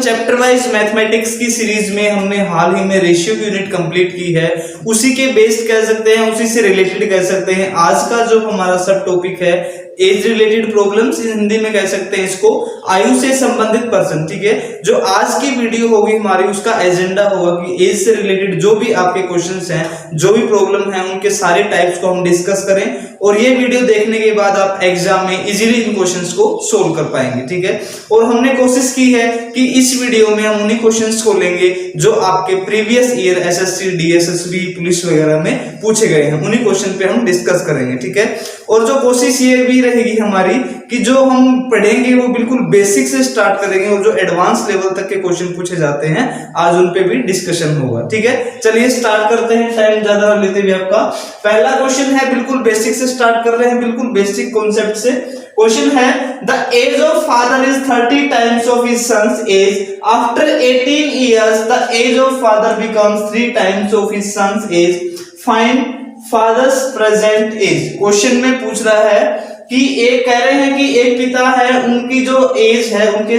Chapter wise mathematics की series में हमने हाल ही में रेशियो की यूनिट कंप्लीट की है, उसी के बेस्ड कह सकते हैं, उसी से रिलेटेड कह सकते हैं। आज का जो हमारा सब टॉपिक है एज रिलेटेड प्रॉब्लम्स, हिंदी में कह सकते हैं इसको आयु से संबंधित पर्सन। ठीक है, जो आज की वीडियो होगी हमारी उसका एजेंडा होगा कि एज से रिलेटेड जो भी आपके क्वेश्चंस हैं, जो भी प्रॉब्लम है, उनके सारे टाइप्स को हम डिस्कस करें और ये वीडियो देखने के बाद आप एग्जाम में इजीली इन क्वेश्चंस को सोल्व कर पाएंगे। ठीक है, और हमने कोशिश की है कि इस वीडियो में हम उन्हीं क्वेश्चंस को लेंगे जो आपके previous year SSC, DSSB, police वगैरह में पूछे गए हैं, उन्हीं क्वेश्चन पे हम डिस्कस करेंगे। ठीक है, और जो कोशिश ये भी रहेगी हमारी कि जो हम पढ़ेंगे वो बिल्कुल बेसिक से स्टार्ट करेंगे और जो एडवांस लेवल तक के क्वेश्चन पूछे जाते हैं आज उन पे भी डिस्कशन होगा। ठीक है, चलिए स्टार्ट करते हैं, टाइम ज्यादा लेते हुए। आपका पहला क्वेश्चन है, बिल्कुल बेसिक से स्टार्ट कर रहे हैं, बिल्कुल बेसिक कॉन्सेप्ट से। क्वेश्चन है, the age of father is 30 times of his son's age, after 18 years the age of father becomes 3 times of his son's age, find father's present age. Question में पूछ रहा है कि एक कह रहे हैं कि एक पिता है, उनकी जो एज है उनके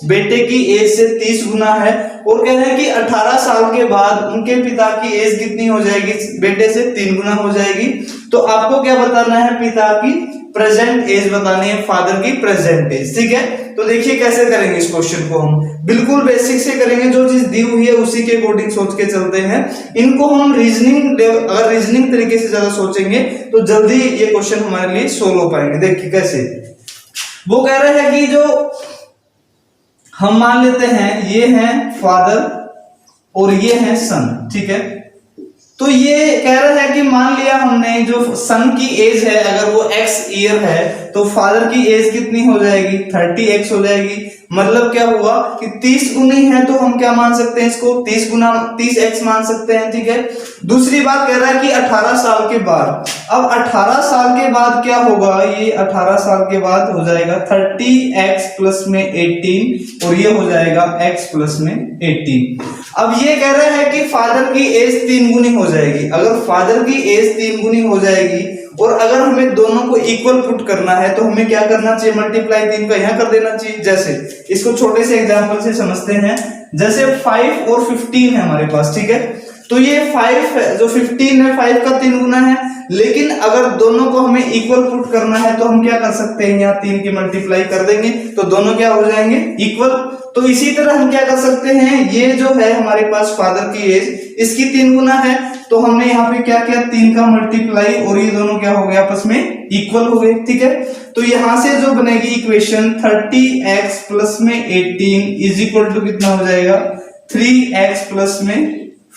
बेटे की एज से 30 गुना है, और कह रहे हैं कि 18 साल के बाद उनके पिता की एज कितनी हो जाएगी, बेटे से 3 गुना हो जाएगी। तो आपको क्या बताना है, पिता की प्रेजेंट एज बतानी है, फादर की प्रेजेंट एज। ठीक है, तो देखिए कैसे करेंगे इस क्वेश्चन को। हम बिल्कुल बेसिक से करेंगे, जो चीज दी हुई है उसी के अकॉर्डिंग सोच के चलते हैं। इनको हम रीजनिंग, अगर रीजनिंग तरीके से ज्यादा सोचेंगे तो जल्दी ये क्वेश्चन हमारे लिए सोल्व हो पाएंगे। देखिए कैसे, वो कह रहे हैं कि जो हम मान लेते हैं ये है फादर और ये है सन। ठीक है, तो ये कह रहा है कि मान लिया हमने जो सन की एज है अगर वो x ईयर है तो फादर की एज कितनी हो जाएगी, 30x हो जाएगी। मतलब क्या हुआ कि 30 गुनी है तो हम क्या मान सकते हैं इसको, 30 गुना 30x मान सकते हैं। ठीक है, दूसरी बात कह रहा है कि 18 साल के बाद, अब 18 साल के बाद क्या होगा, ये 18 साल के बाद हो जाएगा 30x प्लस में 18 और ये हो जाएगा x प्लस में 18। अब ये कह रहा है कि फादर की एज 3 गुनी हो जाएगी। अगर फादर की एज 3 गुनी हो जाएगी और अगर हमें दोनों को इक्वल पुट करना है तो हमें क्या करना चाहिए, मल्टीप्लाई 3 का यहाँ कर देना चाहिए। जैसे इसको छोटे से एग्जांपल से समझते हैं, जैसे 5 और 15 है हमारे पास। ठीक है, तो ये 5 है, जो 15 है 5 का 3 गुना है, लेकिन अगर दोनों को हमें इक्वल पुट करना है तो हम क्या कर सकते हैं, यहाँ 3 की मल्टीप्लाई कर देंगे तो दोनों क्या हो जाएंगे, इक्वल। तो इसी तरह हम क्या कर सकते हैं, ये जो है हमारे पास फादर की एज, इसकी 3 गुना है तो हमने यहाँ पे क्या किया, 3 का मल्टीप्लाई और ये दोनों क्या हो गए, आपस में इक्वल हो गए। ठीक है, तो यहां से जो बनेगी इक्वेशन 30x प्लस में 18 इज इक्वल टू कितना हो जाएगा, 3x प्लस में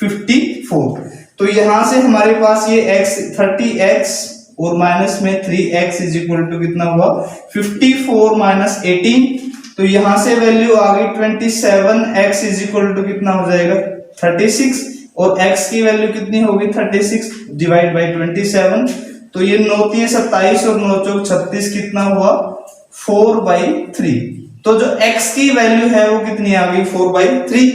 54। तो यहां से हमारे पास ये x 30x और माइनस में 3x इज इक्वल टू कितना हुआ, 54 माइनस 18। तो यहां से वैल्यू आ गई 27x इज इक्वल टू कितना हो जाएगा, 36, और x की वैल्यू कितनी होगी, 36 डिवाइड बाई 27। तो ये 9 3 27 और 9 4 36 कितना हुआ, 4/3। तो जो x की वैल्यू है वो कितनी आ गई, 4/3।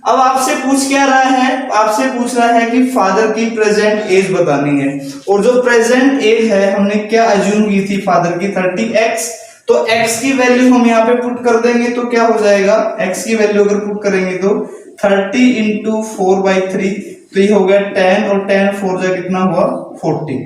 अब आपसे पूछ क्या रहा है, आपसे पूछ रहा है कि फादर की प्रेजेंट एज बतानी है, और जो प्रेजेंट एज है हमने क्या अज्यूम की थी, फादर की 30x। तो x की वैल्यू हम यहाँ पे पुट कर देंगे तो क्या हो जाएगा, x की वैल्यू अगर पुट करेंगे तो 30 इंटू 4/3, तो ये हो गया 10 और 10 4 जा कितना हुआ, 40।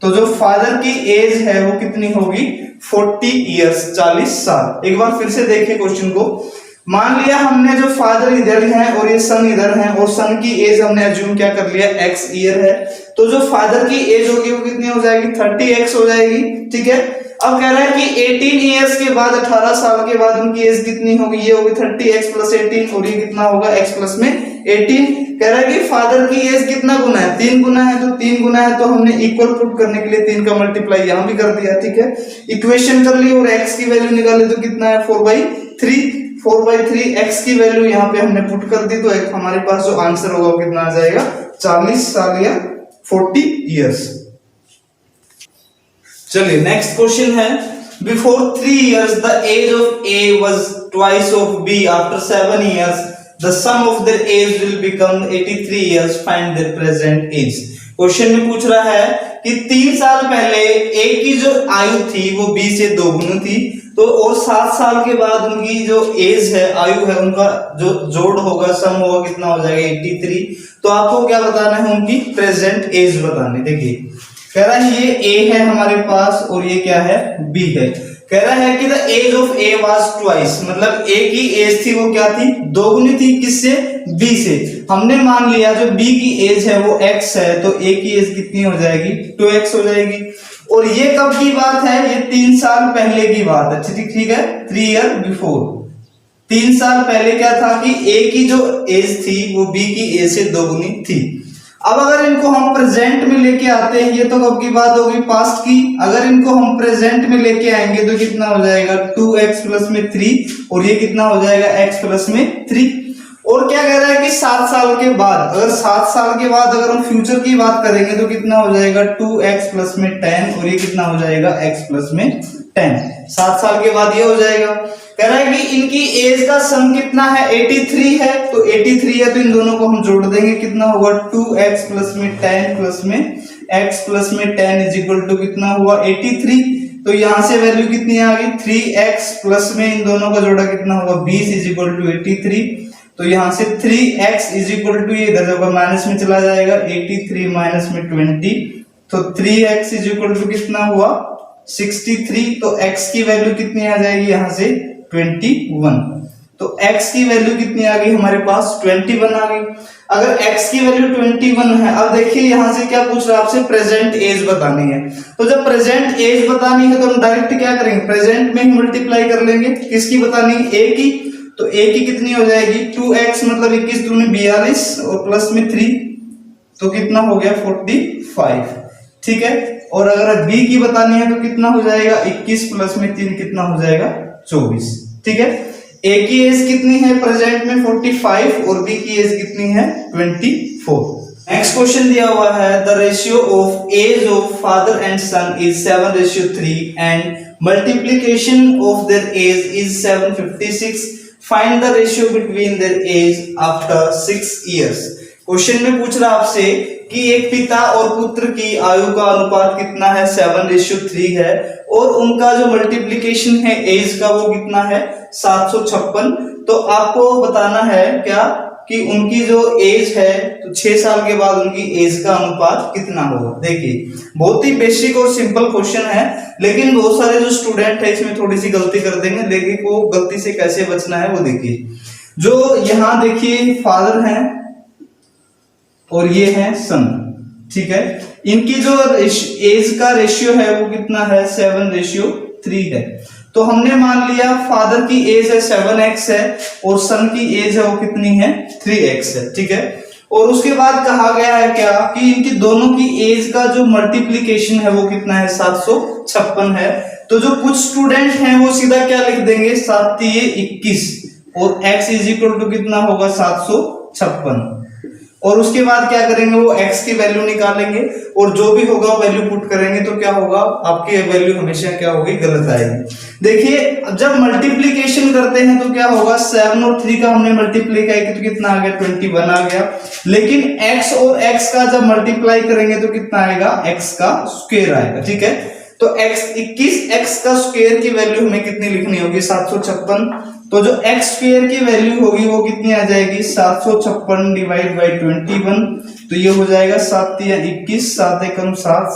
तो जो फादर की एज है वो कितनी होगी, 40 इयर्स, 40 साल। एक बार फिर से देखिए क्वेश्चन को। मान लिया हमने जो फादर इधर है और ये सन इधर है, और सन की एज हमने अज्यूम क्या कर लिया, x ईयर है, तो जो फादर की एज होगी वो कितनी हो जाएगी, 30x हो जाएगी। ठीक है, अब कह रहा है कि 18 इयर्स के बाद, 18 साल के बाद उनकी एज कितनी होगी, ये होगी 30x प्लस 18 और ये कितना होगा, x प्लस में 18। कह रहा है कि फादर की एज कितना गुना है, 3 गुना है, तो 3 गुना है तो हमने इक्वल पुट करने के लिए 3 का मल्टीप्लाई यहां भी कर दिया। ठीक है, इक्वेशन कर ली और x की वैल्यू निकाले तो कितना है, 4/3। 4/3 x की वैल्यू यहाँ पे हमने पुट कर दी तो हमारे पास जो आंसर होगा वो कितना आ जाएगा, 40 साल या 40 इयर्स। चलिए नेक्स्ट क्वेश्चन है, before 3 years the age of A was twice of B, आफ्टर 7 years the sum of their age will become 83 years, find their present age। Question में पूछ रहा है कि 3 साल पहले A की जो आयु थी वो B से 2 गुना थी, तो और 7 साल के बाद उनकी जो एज है, आयु है, उनका जो जोड़ होगा, सम होगा, कितना हो जाएगा 83। तो आपको क्या बताना है, उनकी प्रेजेंट एज बतानी। देखिए कह रहा है ये ए है हमारे पास और ये क्या है, बी है। कह रहा है कि the age of A was twice, मतलब ए की एज थी वो क्या थी, दोगुनी थी, किससे, बी से। हमने मान लिया जो बी की एज है वो x है, तो ए की एज कितनी हो जाएगी, 2x हो जाएगी। और ये कब की बात है, ये 3 साल पहले की बात है, ठीक है, 3 ईयर बिफोर। 3 साल पहले क्या था कि ए की जो एज थी वो बी की एज से दोगुनी थी। अब अगर इनको हम प्रेजेंट में लेके आते हैं, ये तो कब की बात होगी, पास्ट की। अगर इनको हम प्रेजेंट में लेके आएंगे तो कितना हो जाएगा, 2x प्लस में 3, और ये कितना हो जाएगा, x प्लस में 3। और क्या कह रहा है कि 7 साल के बाद, अगर 7 साल के बाद अगर हम फ्यूचर की बात करेंगे तो कितना हो जाएगा, 2x प्लस में 10, और ये कितना हो जाएगा, x प्लस में 10। 7 साल के बाद ये हो जाएगा। कह रहा है कि इनकी एज का सम कितना है, 83 है, तो 83 है तो इन दोनों को हम जोड़ देंगे, कितना होगा, 2x प्लस में 10 प्लस में x प्लस में 10 इज इक्वल टू कितना हुआ, 83। तो यहां से वैल्यू कितनी आ गई, 3x प्लस में इन दोनों का जोड़ा कितना होगा, 20 इज इक्वल टू 83। तो यहां से 3x इज इक्वल टू, ये इधर होगा माइनस में चला जाएगा, 83 माइनस में 20, तो 3x इज इक्वल टू कितना हुआ, 63। तो x की वैल्यू कितनी आ जाएगी, यहां से 21। तो x की वैल्यू कितनी आ गई हमारे पास, 21 आ गई। अगर x की वैल्यू 21 है, अब देखिए यहां से क्या पूछ रहा है आपसे, प्रेजेंट एज बतानी है। तो जब प्रेजेंट एज बतानी है तो हम डायरेक्ट क्या करेंगे, प्रेजेंट में ही मल्टीप्लाई कर लेंगे। किसकी बतानी है, a की। तो a की कितनी हो जाएगी, 2x मतलब 21 दूनी 42 और प्लस में 3, तो कितना हो गया, 45। ठीक है। और अगर b की बतानी है तो कितना हो जाएगा, 21 प्लस में 3 कितना हो जाएगा, 24। ठीक है। a की एज कितनी है प्रेजेंट में, 45, और b की एज कितनी है, 24। नेक्स्ट क्वेश्चन दिया हुआ है, the ratio of age of father and son is 7:3 and multiplication of their age is 756। Find the ratio between their age after 6 years. Question में पूछ रहा आपसे कि एक पिता और पुत्र की आयु का अनुपात कितना है, 7:3 है, और उनका जो मल्टीप्लीकेशन है एज का वो कितना है, 756। तो आपको बताना है क्या कि उनकी जो एज है, तो 6 साल के बाद उनकी एज का अनुपात कितना होगा। देखिए बहुत ही बेसिक और सिंपल क्वेश्चन है, लेकिन बहुत सारे जो स्टूडेंट है इसमें थोड़ी सी गलती कर देंगे, लेकिन वो गलती से कैसे बचना है वो देखिए। जो यहाँ देखिए फादर हैं और ये है सन, ठीक है, इनकी जो एज का रेशियो है वो कितना है, 7:3 है। तो हमने मान लिया फादर की एज है 7x है और सन की एज है वो कितनी है, 3x है। ठीक है। और उसके बाद कहा गया है क्या कि इनकी दोनों की एज का जो मल्टीप्लीकेशन है वो कितना है, 756 है। तो जो कुछ स्टूडेंट हैं वो सीधा क्या लिख देंगे, 7 × 21 और x इज इक्वल टू कितना होगा, 756। और उसके बाद क्या करेंगे, वो x की वैल्यू निकालेंगे और जो भी होगा वैल्यू पुट करेंगे, तो क्या होगा, आपकी वैल्यू हमेशा क्या होगी, गलत आएगी। देखिए जब मल्टीप्लीकेशन करते हैं तो क्या होगा, 7 और 3 का हमने मल्टीप्लाई किया तो कितना आ गया, 21 आ गया। लेकिन x और x का जब मल्टीप्लाई करेंगे तो कितना आएगा, x का स्क्वायर आएगा। ठीक है। तो x का स्क्वायर की वैल्यू हमें कितनी लिखनी होगी, 756। तो जो x स्क्वायर की वैल्यू होगी वो कितनी आ जाएगी, 756 डिवाइड बाई 21। तो ये हो जाएगा 7 × 21, 7 × 7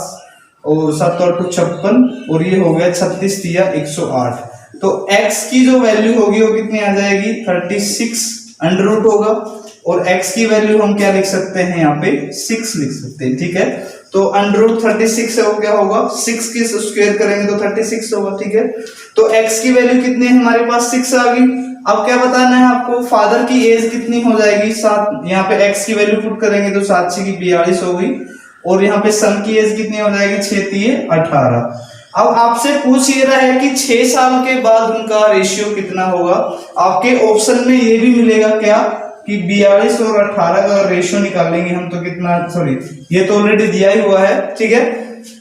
और 7 और 2 56, और ये हो गया 36 × 108। तो x की जो वैल्यू होगी वो कितनी आ जाएगी, 36 अंडर रूट होगा, और x की वैल्यू हम क्या लिख सकते हैं, यहाँ पे 6 लिख सकते हैं। ठीक है। तो अंडर रूट 36 है वो क्या होगा, 6 की स्क्वायर करेंगे तो 36 होगा। ठीक है। तो x की वैल्यू कितनी है हमारे पास, 6 आ गई। अब क्या बताना है आपको, फादर की एज कितनी हो जाएगी, 7। यहाँ पे x की वैल्यू पुट करेंगे तो 7 × 6 = 42 हो गई, और यहाँ पे सन की एज कितनी हो जाएगी, 6 × 3 = 18। अब आपसे पूछ ये रहा है कि 6 साल के बाद उनका रेशियो कितना होगा। आपके ऑप्शन में ये भी मिलेगा क्या कि 42 और 18 का रेशियो निकालेंगे हम तो कितना, सॉरी ये तो ऑलरेडी दिया ही हुआ है। ठीक है।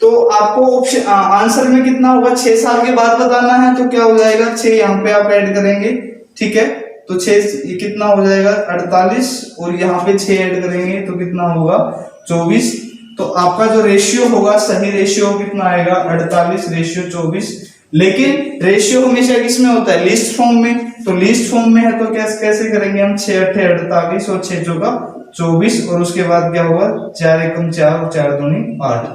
तो आपको ऑप्शन आंसर में कितना होगा, 6 साल के बाद बताना है, तो क्या हो जाएगा, 6 यहाँ पे आप ऐड करेंगे। ठीक है। तो 6 ये कितना हो जाएगा, 48, और यहाँ पे 6 ऐड करेंगे तो कितना होगा, 24। तो आपका जो रेशियो होगा, सही रेशियो कितना आएगा, 48/24। लेकिन रेशियो हमेशा किसमें होता है, लीस्ट फॉर्म में। तो लीस्ट फॉर्म में है तो कैसे करेंगे हम, 6 8 48 और 6 चौका 24 और उसके बाद क्या होगा, 4 एकम 4 और 4 दूनी 8।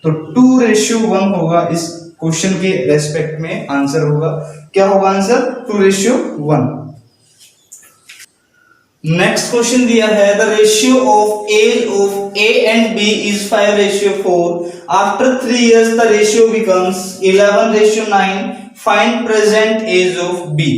तो 2:1 होगा इस क्वेश्चन के रेस्पेक्ट में आंसर होगा। क्या होगा आंसर, 2:1। नेक्स्ट क्वेश्चन दिया है, the ratio of age of A and B is 5:4। After 3 years the ratio becomes 11:9। Find present age of B.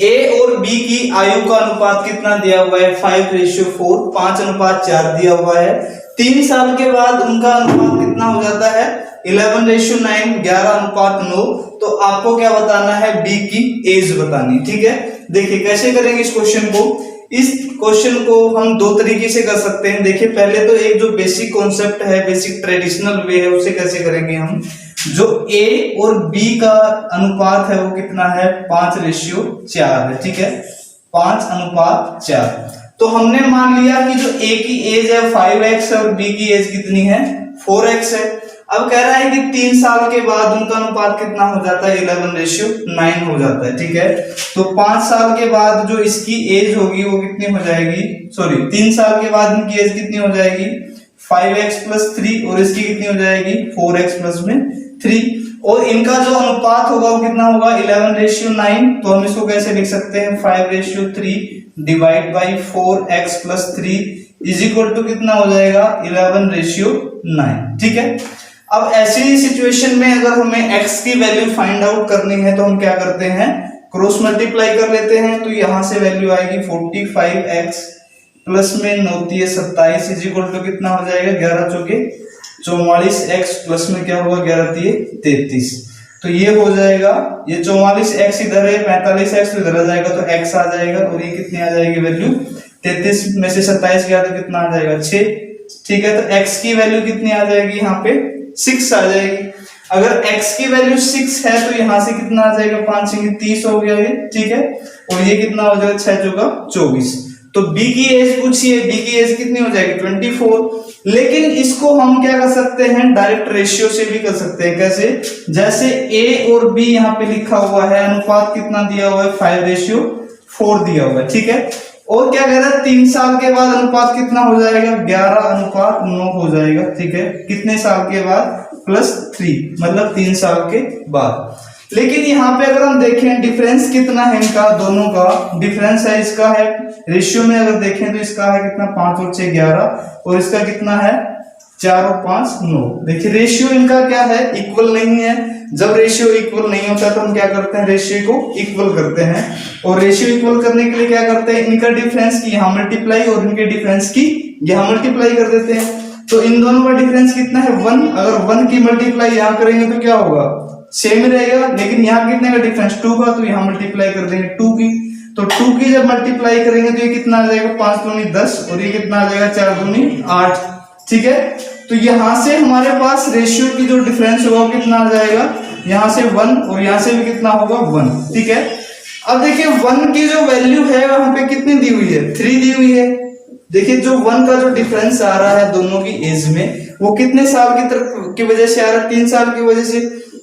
A और बी की आयु का अनुपात कितना दिया हुआ है, 5:4, 5:4 दिया हुआ है। 3 साल के बाद उनका अनुपात कितना हो जाता है, 11:9, 11:9। तो आपको क्या बताना है, बी की एज बतानी। ठीक है, देखिए कैसे करेंगे इस क्वेश्चन को। इस क्वेश्चन को हम 2 तरीके से कर सकते हैं। देखिए पहले तो एक जो बेसिक कॉन्सेप्ट है, बेसिक ट्रेडिशनल वे है, उसे कैसे करेंगे हम। जो ए और बी का अनुपात है वो कितना है, 5:4 है। ठीक है, 5:4। तो हमने मान लिया कि जो ए की एज है 5x और बी की एज कितनी है, 4x है। अब कह रहा है कि 3 साल के बाद उनका अनुपात कितना हो जाता है, 11:9 हो जाता है। ठीक है, तो 5 साल के बाद जो इसकी एज होगी वो कितनी हो जाएगी, सॉरी 3 साल के बाद इनकी एज कितनी हो जाएगी, 5x + 3 और इसकी कितनी हो जाएगी, 4x + 3। और इनका जो अनुपात होगा वो कितना होगा, 11:9। तो हम इसको कैसे लिख सकते हैं, 5:3 divide by 4x + 3 is equal to कितना हो जाएगा, 11:9। ठीक है, अब ऐसी सिचुएशन में अगर हमें x की वैल्यू फाइंड आउट करनी है तो हम क्या करते हैं, क्रॉस मल्टीप्लाई कर लेते हैं। तो यहां से वैल्यू आएगी 45x प्लस में 9 × 27 इज इक्वल टू कितना हो जाएगा, 11 चौके 44x प्लस में क्या होगा, 11 × 33। तो ये हो जाएगा, ये 44x इधर है, 45x तो इधर आ जाएगा, तो x आ जाएगा और ये कितनी आ जाएगी वैल्यू, 33 में से 27 गया तो कितना आ जाएगा, 6। ठीक है, तो x की वैल्यू कितनी आ जाएगी, यहाँ पे 6 आ जाएगी। अगर x की वैल्यू 6 है तो यहाँ से कितना आ जाएगा, 5 × 30 हो गया ये। ठीक है, और ये कितना हो जाएगा, 6 चौका 24। तो b की एज पूछिए, b की एज कितनी हो जाएगी, 24। लेकिन इसको हम क्या कर सकते हैं, डायरेक्ट रेशियो से भी कर सकते हैं। कैसे, जैसे a और b यहाँ पे लिखा हुआ है, अनुपात कितना दिया हुआ है, 5:4 दिया हुआ है। ठीक है, और क्या कह रहा है, 3 साल के बाद अनुपात कितना हो जाएगा, 11:9 हो जाएगा। ठीक है, कितने साल के बाद, +3, मतलब 3 साल के बाद। लेकिन यहाँ पे अगर हम देखें डिफरेंस कितना है इनका, दोनों का डिफरेंस है, इसका है रेशियो में अगर देखें तो इसका है कितना, 5 और 6 11, और इसका कितना है, 4 और 5 9। देखिए रेशियो इनका क्या है, इक्वल नहीं है। जब रेशियो इक्वल नहीं होता तो हम क्या करते हैं, रेशियो को इक्वल करते हैं। और रेशियो इक्वल करने के लिए क्या करते हैं, इनका डिफरेंस की यहाँ मल्टीप्लाई और इनके डिफरेंस की यहाँ मल्टीप्लाई कर देते हैं। तो इन दोनों का डिफरेंस कितना है, 1। अगर 1 की मल्टीप्लाई यहाँ करेंगे तो क्या होगा, सेम ही रहेगा। लेकिन यहाँ कितने का डिफरेंस, 2 का, तो यहाँ मल्टीप्लाई कर देंगे 2 की। तो 2 की जब मल्टीप्लाई करेंगे तो ये कितना आ जाएगा, 5 दूनी 10 और ये कितना आ जाएगा, 4 दूनी 8। ठीक है, तो यहां से हमारे पास रेशियो की जो डिफरेंस होगा वो कितना आ जाएगा, यहां से 1 और यहां से भी कितना होगा, 1। ठीक है, अब देखिए 1 की जो वैल्यू है वहां पे कितनी दी हुई है, 3 दी हुई है। देखिए जो 1 का जो डिफरेंस आ रहा है दोनों की एज में, वो कितने साल की तरफ की वजह से आ रहा है, 3 साल की वजह से।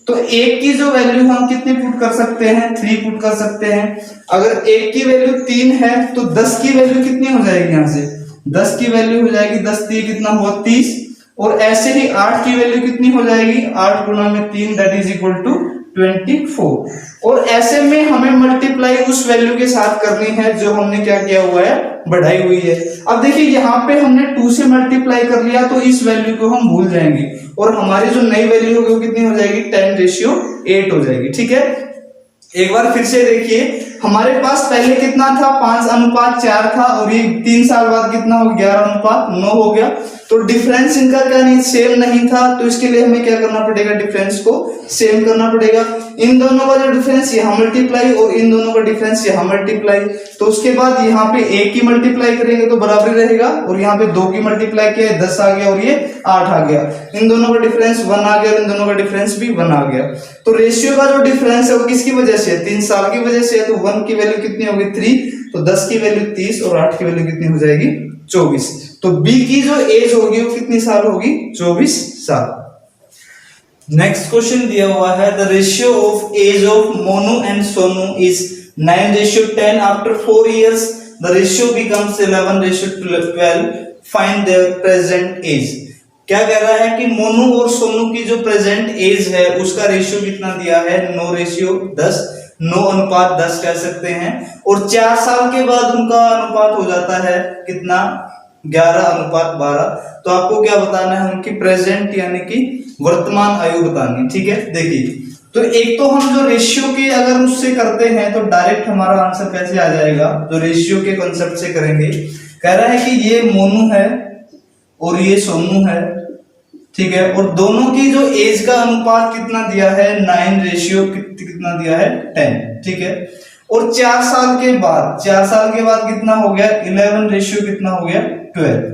तो 1 की जो वैल्यू हम कितनी पुट कर सकते हैं, 3 पुट कर सकते हैं। अगर 1 की वैल्यू 3 है तो 10 की वैल्यू कितनी हो जाएगी, यहां से 10 की वैल्यू हो जाएगी, 10 3 कितना हुआ, 30। और ऐसे ही 8 की वैल्यू कितनी हो जाएगी, 8 गुणा में 3 दैट इज इक्वल टू 24। और ऐसे में हमें मल्टीप्लाई उस वैल्यू के साथ करनी है जो हमने क्या किया हुआ है, बढ़ाई हुई है। अब देखिए यहाँ पे हमने 2 से मल्टीप्लाई कर लिया तो इस वैल्यू को हम भूल जाएंगे और हमारी जो नई वैल्यू होगी वो कितनी हो जाएगी, 10:8 हो जाएगी। ठीक है, एक बार फिर से देखिए, हमारे पास पहले कितना था, 5:4 था और ये 3 साल बाद कितना हो गया, 11:9 हो गया। तो डिफरेंस इनका क्या नहीं, सेम नहीं था। तो इसके लिए हमें क्या करना पड़ेगा, डिफरेंस को सेम करना पड़ेगा। इन दोनों का जो डिफरेंस यहाँ मल्टीप्लाई और इन दोनों का डिफरेंस यहाँ मल्टीप्लाई। तो उसके बाद यहाँ पे 1 की मल्टीप्लाई करेंगे तो बराबर रहेगा और यहाँ पे 2 की मल्टीप्लाई किया, 10 आ गया और ये 8 आ गया। इन दोनों का डिफरेंस 1 आ गया और इन दोनों का डिफरेंस भी 1 आ गया। तो रेशियो का जो डिफरेंस है वो किसकी वजह से, 3 साल की वजह से। तो 1 की वैल्यू कितनी होगी, 3। तो 10 की वैल्यू 30 और 8 की वैल्यू कितनी हो जाएगी, 24। तो बी की जो एज होगी वो कितनी साल होगी, 24 साल। नेक्स्ट क्वेश्चन दिया हुआ है the ratio of age of Monu and Sonu is 9:10 after 4 years the ratio becomes 11:12 find their present age. क्या कह रहा है कि मोनू और सोनू की जो प्रेजेंट एज है उसका रेशियो कितना दिया है 9:10, 9:10 कह सकते हैं, और 4 साल के बाद उनका अनुपात हो जाता है कितना 11:12। तो आपको क्या बताना है उनकी प्रेजेंट यानी कि वर्तमान आयु बतानी। ठीक है, देखिए तो एक तो हम जो रेशियो के अगर उससे करते हैं तो डायरेक्ट हमारा आंसर कैसे आ जाएगा, जो रेशियो के कॉन्सेप्ट से करेंगे। कह रहा है कि ये मोनू है और ये सोनू है, ठीक है, और दोनों की जो एज का अनुपात कितना दिया है 9 कितना दिया है 10, ठीक है, और 4 साल के बाद कितना हो गया 11 कितना हो गया 12।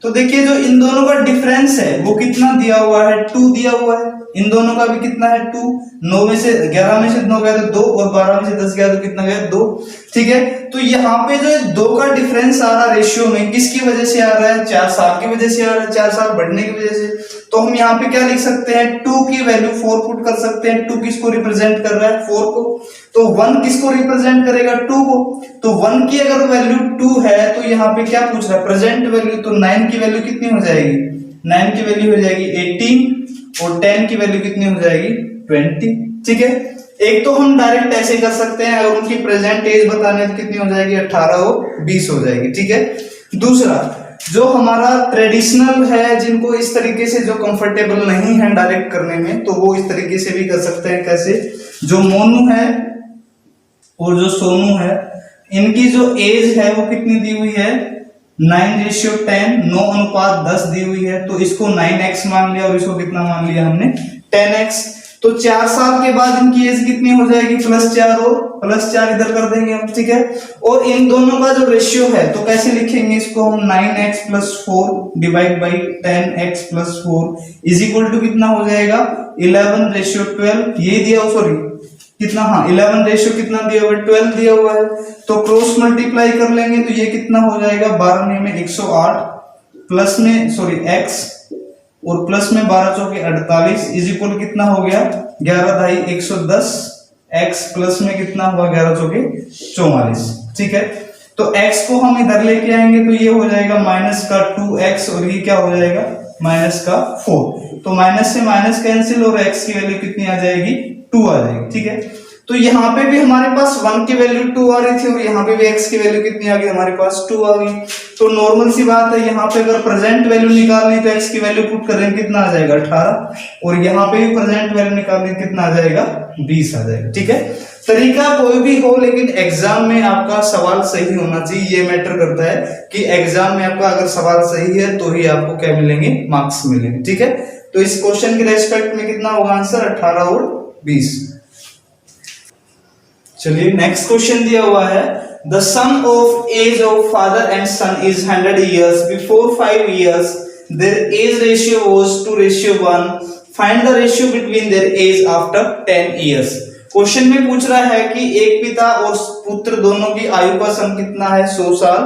तो देखिए जो इन दोनों का डिफरेंस है वो कितना दिया हुआ है 2 दिया हुआ है, इन दोनों का भी कितना है 2, 9 में से 11 में से 9 गया तो 2 और 12 में से 10 गया तो कितना गया 2। ठीक है, तो यहाँ पे जो 2 का डिफरेंस आ रहा रेशियो में किसकी वजह से आ रहा है 4 साल की वजह से आ रहा है, 4 साल बढ़ने की वजह से। तो हम यहाँ पे क्या लिख सकते हैं 2 की वैल्यू 4 पुट कर सकते हैं। 2 किसको रिप्रेजेंट कर रहा है 4 को, तो 1 किसको रिप्रेजेंट करेगा 2 को। तो 1 की अगर वैल्यू 2 है तो यहाँ पे क्या पूछ रहा है प्रेजेंट वैल्यू, तो 9 की वैल्यू कितनी हो जाएगी 9 की वैल्यू हो जाएगी 18 और 10 की वैल्यू कितनी हो जाएगी 20। ठीक है, एक तो हम डायरेक्ट ऐसे कर सकते हैं, अगर उनकी प्रेजेंट एज बताने तो कितनी हो जाएगी 18 और 20 हो जाएगी। ठीक है, दूसरा जो हमारा ट्रेडिशनल है जिनको इस तरीके से जो कंफर्टेबल नहीं है डायरेक्ट करने में, तो वो इस तरीके से भी कर सकते हैं। कैसे, जो मोनू है और जो सोनू है इनकी जो एज है वो कितनी दी हुई है 9:10, 9:10 दी हुई है, तो इसको 9x मान लिया और इसको कितना मान लिया हमने 10x। तो 4 साल के बाद इनकी एज कितनी हो जाएगी +4 और +4 इधर कर देंगे हम। ठीक है, और इन दोनों का जो रेशियो है तो कैसे लिखेंगे इसको हम 9x + 4 divide by 10x + 4 is equal to कितना हो जाएगा 11:12। ये दिया सॉरी कितना, हाँ 11 कितना दिया हुआ है 12 दिया हुआ है, तो क्रॉस मल्टीप्लाई कर लेंगे तो ये कितना हो जाएगा 12 में 108 प्लस में सॉरी x और प्लस में 12 चौके 48 इज इक्वल कितना हो गया 11 ढाई 110, x प्लस में कितना हुआ 11 चौके 44। ठीक है, तो x को हम इधर लेके आएंगे तो ये हो जाएगा माइनस का 2x और ये क्या हो जाएगा माइनस का 4। तो माइनस से माइनस कैंसिल और x की वैल्यू कितनी आ जाएगी 2 आ जाएगी। ठीक है, तो यहाँ पे भी हमारे पास 1 की वैल्यू 2 आ रही थी और यहाँ पे भी x की वैल्यू कितनी आ गई हमारे पास 2 आ गई। तो नॉर्मल सी बात है, यहाँ पे अगर प्रेजेंट वैल्यू निकालनी तो x की वैल्यू पुट करेंगे कितना आ जाएगा 18 और यहाँ पे भी प्रेजेंट वैल्यू निकालनी कितना आ जाएगा 20 आ जाएगा। ठीक है, तरीका कोई भी हो लेकिन एग्जाम में आपका सवाल सही होना चाहिए, ये मैटर करता है कि एग्जाम में आपका अगर सवाल सही है तो ही आपको क्या मिलेंगे मार्क्स मिलेंगे। ठीक है, तो इस क्वेश्चन के रेस्पेक्ट में कितना होगा आंसर 18 और 20। चलिए नेक्स्ट क्वेश्चन दिया हुआ है the sum of age of father and son is 100 years before 5 years their age ratio was 2:1 find the ratio between their age after 10 years। Question में पूछ रहा है कि एक पिता और पुत्र दोनों की आयु का सम कितना है 100 साल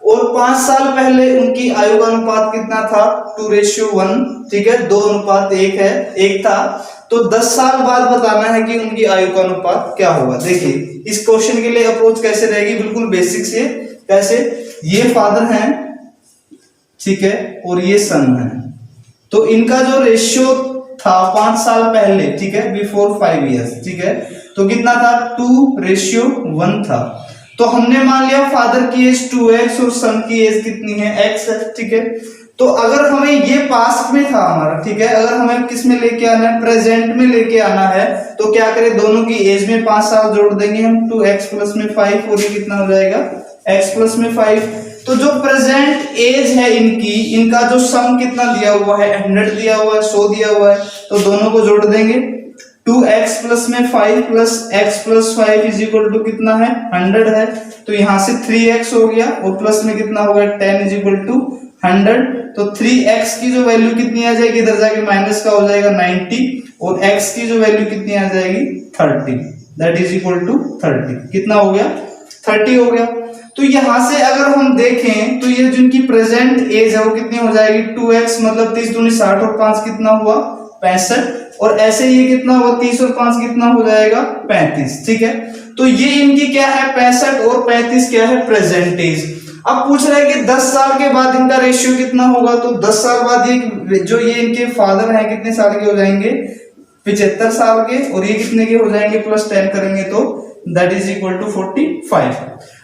और 5 साल पहले उनकी आयु का अनुपात कितना था 2:1। ठीक है, 2:1 है 1 था, तो 10 साल बाद बताना है कि उनकी आयु का अनुपात क्या होगा। देखिए इस क्वेश्चन के लिए अप्रोच कैसे रहेगी, बिल्कुल बेसिक से। कैसे, ये फादर हैं ठीक है और ये सन है, तो इनका जो रेशियो था 5 साल पहले, ठीक है, बिफोर 5 years, ठीक है, तो कितना था 2:1 था। तो हमने मान लिया फादर की एज 2x और सन की एज कितनी है x है। ठीक है, तो अगर हमें ये पास्ट में था हमारा, ठीक है, अगर हमें किस में लेके आना है प्रेजेंट में लेके आना है तो क्या करें दोनों की एज में 5 साल जोड़ देंगे हम 2x प्लस में 5 और ये कितना हो जाएगा x प्लस में 5। तो जो प्रेजेंट एज है इनकी, इनका जो सम कितना दिया हुआ है 100 दिया हुआ है 100 दिया हुआ है, तो दोनों को जोड़ देंगे 2x प्लस में 5 plus x plus 5 is equal to कितना है 100 है, तो यहां से 3x हो गया और प्लस में कितना हो गया 10 इज इक्वल टू 100। तो 3x की जो वैल्यू कितनी आ जाएगी इधर जाके माइनस का हो जाएगा 90 और x की जो वैल्यू कितनी आ जाएगी 30, दैट इज इक्वल टू 30। कितना हो गया 30 हो गया। तो यहां से अगर हम देखें तो ये जिनकी प्रेजेंट एज है वो कितनी हो जाएगी 2x मतलब 30 दूनी 60 और 5 कितना हुआ 65, और ऐसे ये कितना होगा 30 और 5 कितना हो जाएगा 35, ठीक है। तो ये इनकी क्या है 65 और 35 क्या है प्रेजेंट एज। अब पूछ रहा है कि 10 साल के बाद इनका रेशियो कितना होगा, तो 10 साल बाद ये जो ये इनके फादर हैं कितने साल के हो जाएंगे 75 साल के, और ये कितने के हो जाएंगे प्लस 10 करेंगे तो दैट इज इक्वल टू 45।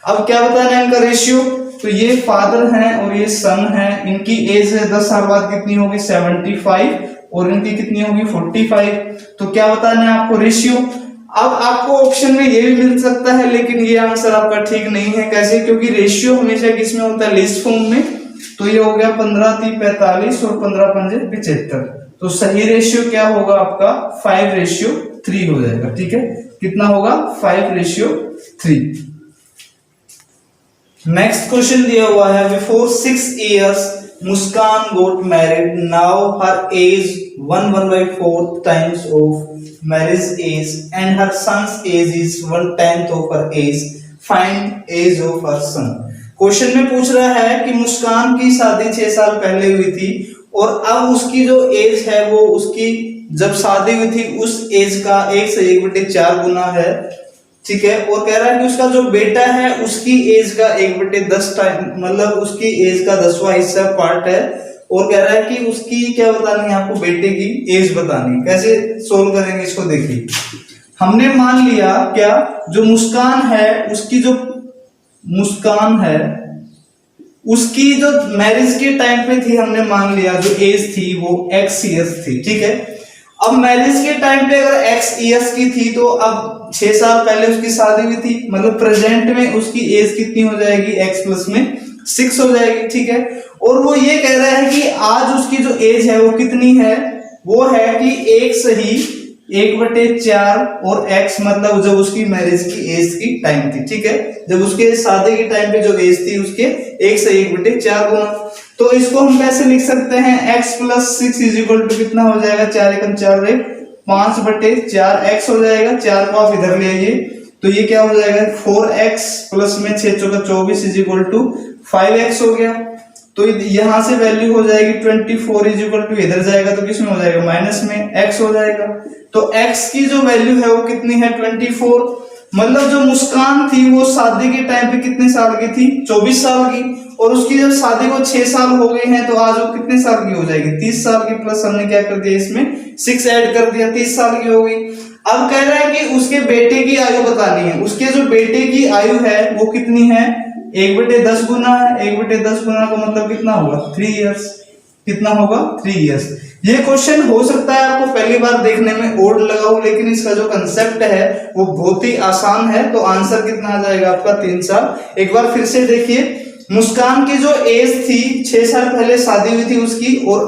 अब क्या बताना है इनका रेशियो, तो ये फादर हैं और ये सन है, इनकी एज है 10 साल बाद कितनी होगी 75 और इनकी कितनी होगी 45। तो क्या बताना है आपको रेशियो। अब आपको ऑप्शन में ये भी मिल सकता है लेकिन ये आंसर आपका ठीक नहीं है। कैसे, क्योंकि रेशियो हमेशा किसमें होता है लिस्ट फॉर्म में। तो ये हो गया 15 3 45 और 15 5 75। तो सही रेशियो क्या होगा आपका 5:3 हो जाएगा, ठीक है। कितना होगा 5:3। नेक्स्ट क्वेश्चन दिया हुआ है before 6 years Muskan got married, now her age 1/4 times of marriage age and her son's age is 1/10 of her age, find age of her son। Question में पूछ रहा है कि मुस्कान की शादी 6 साल पहले हुई थी और अब उसकी जो एज है वो उसकी जब शादी हुई थी उस एज का 1 से 1/4 गुना है, ठीक है। और कह रहा है कि उसका जो बेटा है उसकी एज का 1/10 टाइम, मतलब उसकी एज का 10वां हिस्सा पार्ट है। और कह रहा है कि उसकी क्या बतानी है आपको बेटे की एज बतानी। कैसे सोल्व करेंगे इसको, देखिए हमने मान लिया क्या जो मुस्कान है उसकी जो मुस्कान है उसकी जो मैरिज के टाइम पे थी, हमने मान लिया जो एज थी वो x ईयर्स थी, ठीक है। अब मैरिज के टाइम पे अगर x ईयर्स की थी तो अब 6 साल पहले उसकी शादी हुई थी, मतलब प्रेजेंट में उसकी एज कितनी हो जाएगी x प्लस में 6 हो जाएगी, ठीक है। और वो ये कह रहा है कि आज उसकी जो एज है वो कितनी है, वो है कि 1 सही 1/4 और x मतलब जब उसकी मैरिज की एज की टाइम थी, ठीक है। जब उसके शादी के टाइम पे जो एज थी उसके 1 से 1/4 गुना। तो इसको हम कैसे लिख सकते हैं x + 6 इज इक्वल टू कितना हो जाएगा 4 × 4 = 5/4x हो जाएगा। 4 को आप इधर ले आइए तो ये क्या हो जाएगा 4x प्लस में 6 × 4 = 24 इज इक्वल टू 5x हो गया। तो यहां से वैल्यू हो जाएगी 24 इज इक्वल टू इधर जाएगा तो किसमें हो जाएगा माइनस में x हो जाएगा। तो x की जो वैल्यू है वो कितनी है 24। मतलब जो मुस्कान थी वो शादी के टाइम पे कितने साल की थी 24 साल की, और उसकी जब शादी को 6 साल हो गए हैं तो आज वो कितने साल की हो जाएगी 30 साल की। प्लस हमने क्या कर दिया इसमें 6 ऐड कर दिया 30 साल की हो गई। अब कह रहा है कि उसके बेटे की आयु बतानी है। उसके जो बेटे की आयु है वो कितनी है 1/10 गुना है। 1/10 गुना का मतलब कितना होगा 3 इयर्स। कितना होगा 3 इयर्स। ये क्वेश्चन हो सकता है आपको पहली बार देखने में ओड लगा हो, लेकिन इसका जो कंसेप्ट है वो बहुत ही आसान है। तो आंसर कितना आ जाएगा आपका 3 साल। एक बार फिर से देखिए, मुस्कान की जो एज थी 6 साल पहले शादी हुई थी उसकी, और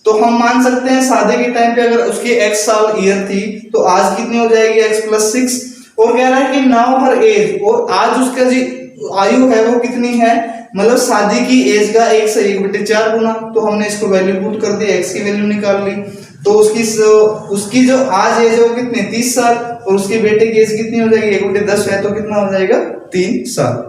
तो हम मान सकते हैं शादी के टाइम पे अगर उसकी x साल ईयर थी तो आज कितनी हो जाएगी x + 6। और कह रहा है कि नाउ हर एज, और आज उसका जो आयु है वो कितनी है, मतलब शादी की एज का 1 से 1/4 गुना। तो हमने इसको वैल्यू पुट कर दी, x की वैल्यू निकाल ली। तो उसकी जो आज एज है वो कितनी 30 साल, और उसके बेटे की एज कितनी हो जाएगी 1/10 है तो कितना हो जाएगा 3 साल।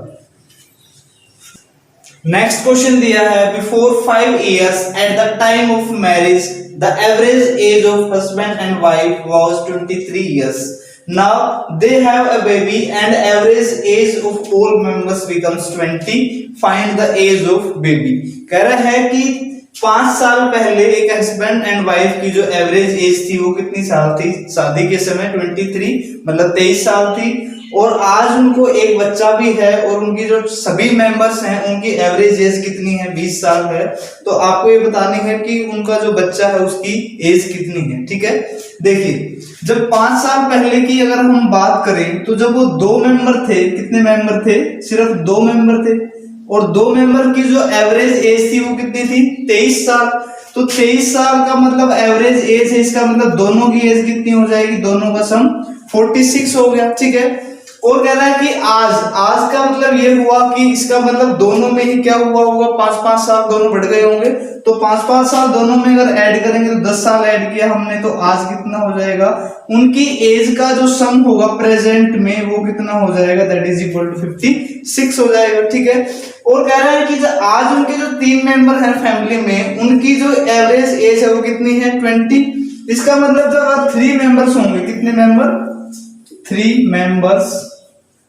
नेक्स्ट क्वेश्चन दिया है before 5 years at the time of marriage the average age of husband and wife was 23 years. Now they have a baby and average age of all members becomes 20. Find the age of baby. कह रहा है कि 5 साल पहले एक husband and wife की जो average age थी वो कितनी साल थी शादी के समय 23 मतलब 23 साल थी, और आज उनको एक बच्चा भी है और उनकी जो सभी मेंबर्स हैं उनकी एवरेज एज कितनी है 20 साल है। तो आपको ये बतानी है कि उनका जो बच्चा है उसकी एज कितनी है, ठीक है। देखिए जब 5 साल पहले की अगर हम बात करें तो जब वो 2 मेंबर थे, कितने मेंबर थे सिर्फ 2 मेंबर थे, और 2 मेंबर की जो एवरेज एज थी वो कितनी थी 23 साल। तो 23 साल का मतलब एवरेज एज है, इसका मतलब दोनों की एज कितनी हो जाएगी, दोनों का सम 46 हो गया, ठीक है। और कह रहा है कि आज का मतलब ये हुआ कि इसका मतलब दोनों में ही क्या हुआ होगा 5-5 साल दोनों बढ़ गए होंगे। तो 5-5 साल दोनों में अगर ऐड करेंगे तो 10 साल ऐड किया हमने, तो आज कितना हो जाएगा उनकी एज का जो सम होगा प्रेजेंट में वो कितना हो जाएगा दैट इज इक्वल टू 56 हो जाएगा, ठीक है। और कह रहा है कि आज उनके जो 3 मेंबर हैं फैमिली में उनकी जो एवरेज एज है वो कितनी है 20। इसका मतलब जब आप 3 मेंबर्स होंगे, कितने मेंबर, 3 मेंबर्स,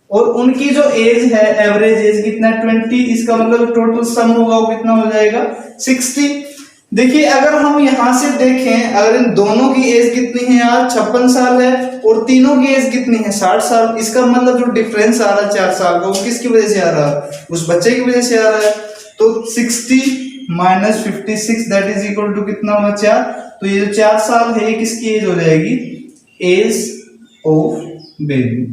और उनकी जो एज है एवरेज एज कितना 20, इसका मतलब टोटल सम होगा वो कितना हो जाएगा 60। देखिए अगर हम यहां से देखें, अगर इन दोनों की एज कितनी है यार 56 साल है और तीनों की एज कितनी है 60 साल, इसका मतलब जो डिफरेंस आ रहा है 4 साल का वो किसकी वजह से आ रहा है, उस बच्चे की वजह से आ रहा है। तो 60 minus 56 that is equal to कितना होगा 4। तो ये जो 4 साल है ये किसकी एज हो जाएगी, एज ऑफ बेबी।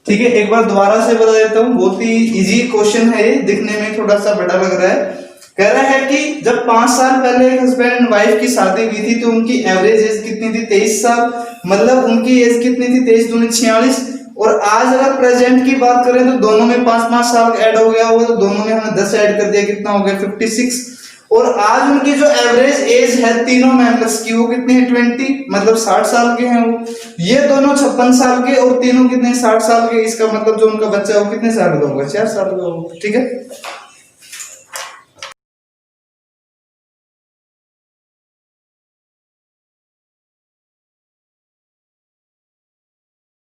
ठीक है, एक बार दोबारा से बता देता हूं, बहुत ही इजी क्वेश्चन है ये, दिखने में थोड़ा सा बड़ा लग रहा है। कह रहा है कि जब 5 साल पहले हस्बैंड एंड वाइफ की शादी हुई थी तो उनकी एवरेज एज कितनी थी 23 साल, मतलब उनकी एज कितनी थी 23 दूनी 46। और आज अगर प्रेजेंट की बात करें तो दोनों में 5-5 साल ऐड हो गया होगा, तो दोनों में हमने 10 ऐड कर दिया, कितना हो गया 56। और आज उनकी जो एवरेज एज है तीनों मेंबर्स की वो कितनी है 20, मतलब 60 साल के हैं वो। ये दोनों 56 साल के और तीनों कितने 60 साल के, इसका मतलब जो उनका बच्चा है वो कितने साल का होगा 4 साल का होगा। ठीक है।